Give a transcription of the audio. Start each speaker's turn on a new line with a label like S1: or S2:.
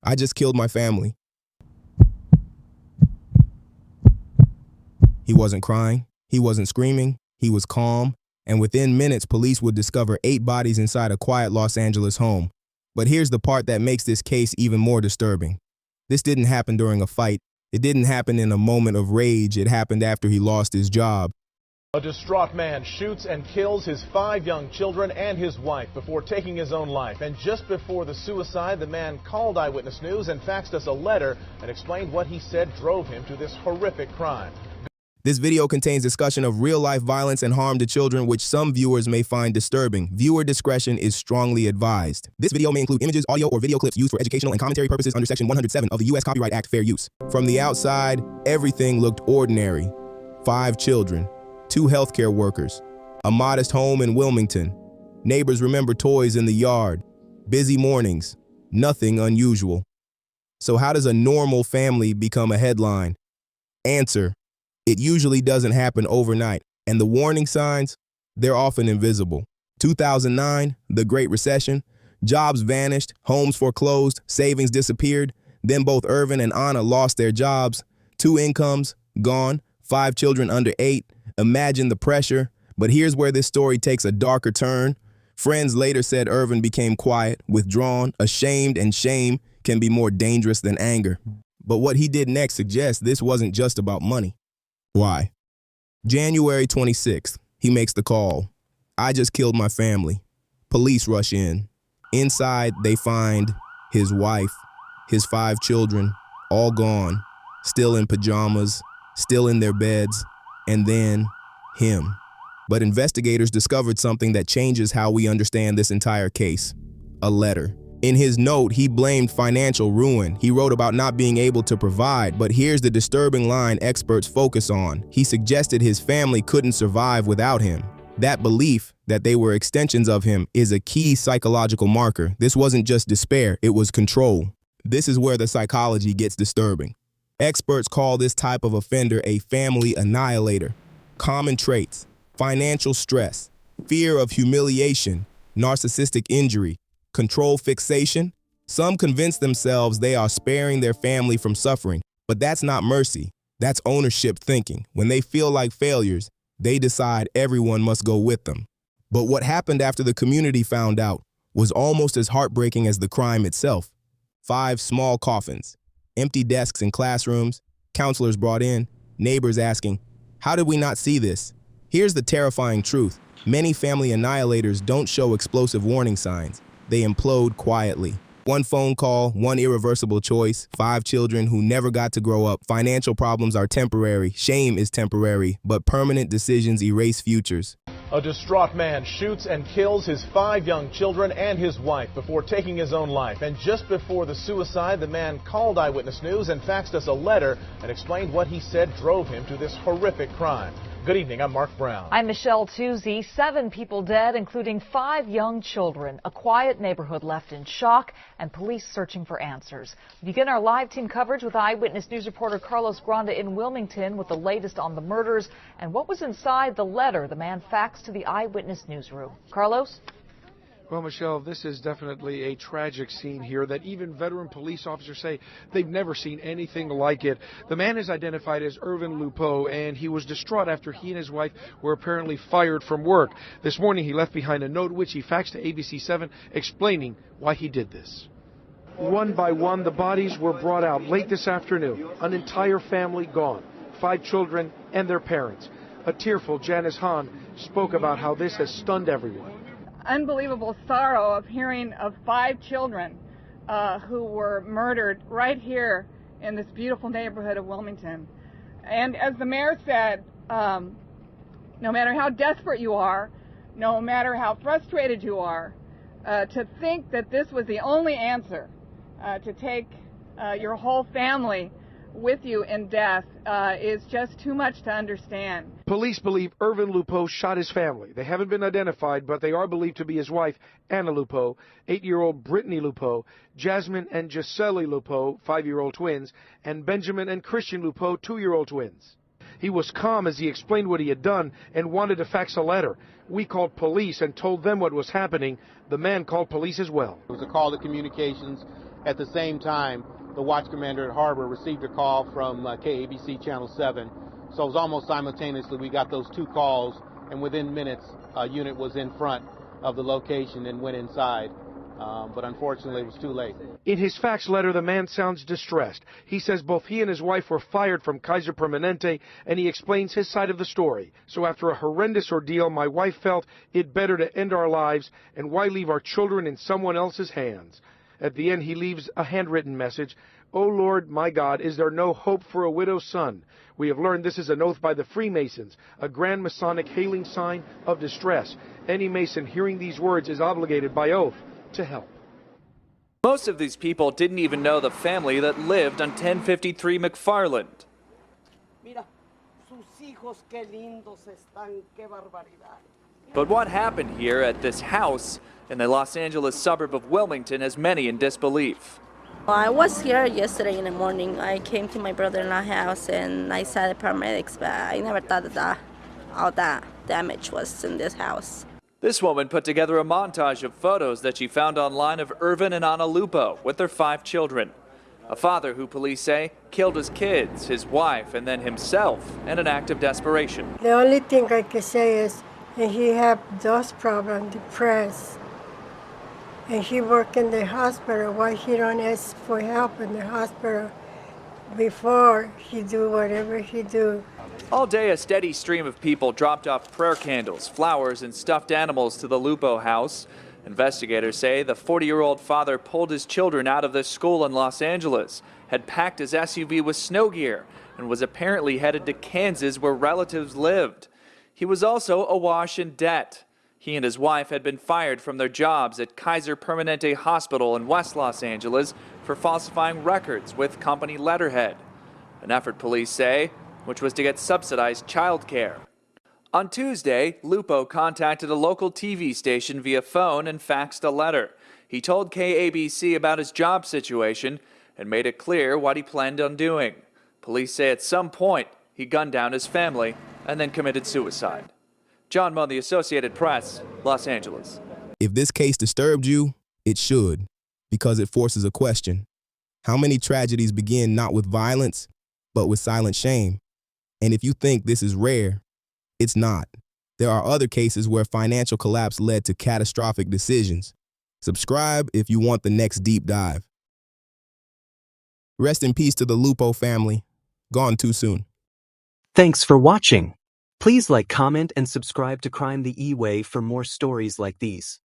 S1: I just killed my family. He wasn't crying. He wasn't screaming. He was calm. And within minutes, police would discover 8 bodies inside a quiet Los Angeles home. But here's the part that makes this case even more disturbing. This didn't happen during a fight. It didn't happen in a moment of rage. It happened after he lost his job.
S2: A distraught man shoots and kills his 5 young children and his wife before taking his own life. And just before the suicide, the man called Eyewitness News and faxed us a letter and explained what he said drove him to this horrific crime.
S1: This video contains discussion of real-life violence and harm to children, which some viewers may find disturbing. Viewer discretion is strongly advised. This video may include images, audio, or video clips used for educational and commentary purposes under Section 107 of the U.S. Copyright Act, fair use. From the outside, everything looked ordinary. 5 children, 2 healthcare workers, a modest home in Wilmington. Neighbors remember toys in the yard, busy mornings, nothing unusual. So how does a normal family become a headline? Answer: it usually doesn't happen overnight, and the warning signs, they're often invisible. 2009, the Great Recession, jobs vanished, homes foreclosed, savings disappeared. Then both Ervin and Anna lost their jobs. 2 incomes, gone, 5 children under 8. Imagine the pressure. But here's where this story takes a darker turn. Friends later said Ervin became quiet, withdrawn, ashamed, and shame can be more dangerous than anger. But what he did next suggests this wasn't just about money. Why? January 26th, he makes the call. I just killed my family. Police rush in. Inside, they find his wife, his 5 children, all gone, still in pajamas, still in their beds, and then him. But investigators discovered something that changes how we understand this entire case: a letter. In his note, he blamed financial ruin. He wrote about not being able to provide, but here's the disturbing line experts focus on. He suggested his family couldn't survive without him. That belief that they were extensions of him is a key psychological marker. This wasn't just despair, it was control. This is where the psychology gets disturbing. Experts call this type of offender a family annihilator. Common traits: financial stress, fear of humiliation, narcissistic injury, control fixation. Some convince themselves they are sparing their family from suffering, but that's not mercy. That's ownership thinking. When they feel like failures, they decide everyone must go with them. But what happened after the community found out was almost as heartbreaking as the crime itself. 5 small coffins, empty desks in classrooms, counselors brought in, neighbors asking, how did we not see this? Here's the terrifying truth. Many family annihilators don't show explosive warning signs. They implode quietly. 1 phone call, 1 irreversible choice, 5 children who never got to grow up. Financial problems are temporary, shame is temporary, but permanent decisions erase futures.
S2: A distraught man shoots and kills his 5 young children and his wife before taking his own life. And just before the suicide, the man called Eyewitness News and faxed us a letter and explained what he said drove him to this horrific crime. Good evening, I'm Mark Brown.
S3: I'm Michelle Tuzzi. 7 people dead, including 5 young children. A quiet neighborhood left in shock, and police searching for answers. We begin our live team coverage with Eyewitness News reporter Carlos Granda in Wilmington with the latest on the murders and what was inside the letter the man faxed to the Eyewitness newsroom. Carlos?
S4: Well, Michelle, this is definitely a tragic scene here that even veteran police officers say they've never seen anything like it. The man is identified as Ervin Lupoe, and he was distraught after he and his wife were apparently fired from work. This morning, he left behind a note which he faxed to ABC7 explaining why he did this. One by one, the bodies were brought out late this afternoon. An entire family gone, 5 children and their parents. A tearful Janice Hahn spoke about how this has stunned everyone.
S5: Unbelievable sorrow of hearing of 5 children who were murdered right here in this beautiful neighborhood of Wilmington. And as the mayor said, no matter how desperate you are, no matter how frustrated you are, to think that this was the only answer, to take your whole family with you in death is just too much to understand.
S4: Police believe Ervin Lupoe shot his family. They haven't been identified, but they are believed to be his wife, Anna Lupoe, 8-year-old Brittany Lupoe, Jasmine and Gisele Lupoe, 5-year-old twins, and Benjamin and Christian Lupoe, 2-year-old twins. He was calm as he explained what he had done and wanted to fax a letter. We called police and told them what was happening. The man called police as well.
S6: It was a call to communications At the same time, the watch commander at Harbor received a call from KABC Channel 7. So it was almost simultaneously we got those two calls, and within minutes, a unit was in front of the location and went inside. But unfortunately, it was too late.
S4: In his fax letter, the man sounds distressed. He says both he and his wife were fired from Kaiser Permanente, and he explains his side of the story. So after a horrendous ordeal, my wife felt it better to end our lives, and why leave our children in someone else's hands? At the end, he leaves a handwritten message. "O Lord, my God, is there no hope for a widow's son? We have learned this is an oath by the Freemasons, a grand Masonic hailing sign of distress. Any Mason hearing these words is obligated by oath to help."
S7: Most of these people didn't even know the family that lived on 1053 McFarland. But what happened here at this house in the Los Angeles suburb of Wilmington has many in disbelief.
S8: I was here yesterday in the morning. I came to my brother-in-law's house and I saw the paramedics, but I never thought that all that damage was in this house.
S7: This woman put together a montage of photos that she found online of Ervin and Anna Lupoe with their 5 children. A father who police say killed his kids, his wife, and then himself in an act of desperation.
S9: The only thing I can say is that he had those problems, depressed, and he worked in the hospital. Why he don't ask for help in the hospital before he do whatever he do?
S7: All day, a steady stream of people dropped off prayer candles, flowers, and stuffed animals to the Lupoe house. Investigators say the 40-year-old father pulled his children out of this school in Los Angeles, had packed his SUV with snow gear, and was apparently headed to Kansas where relatives lived. He was also awash in debt. He and his wife had been fired from their jobs at Kaiser Permanente Hospital in West Los Angeles for falsifying records with company letterhead. An effort, police say, which was to get subsidized child care. On Tuesday, Lupoe contacted a local TV station via phone and faxed a letter. He told KABC about his job situation and made it clear what he planned on doing. Police say at some point he gunned down his family and then committed suicide. John Munn, The Associated Press, Los Angeles.
S1: If this case disturbed you, it should, because it forces a question. How many tragedies begin not with violence, but with silent shame? And if you think this is rare, it's not. There are other cases where financial collapse led to catastrophic decisions. Subscribe if you want the next deep dive. Rest in peace to the Lupoe family. Gone too soon.
S10: Thanks for watching. Please like, comment, and subscribe to Crime the Eway for more stories like these.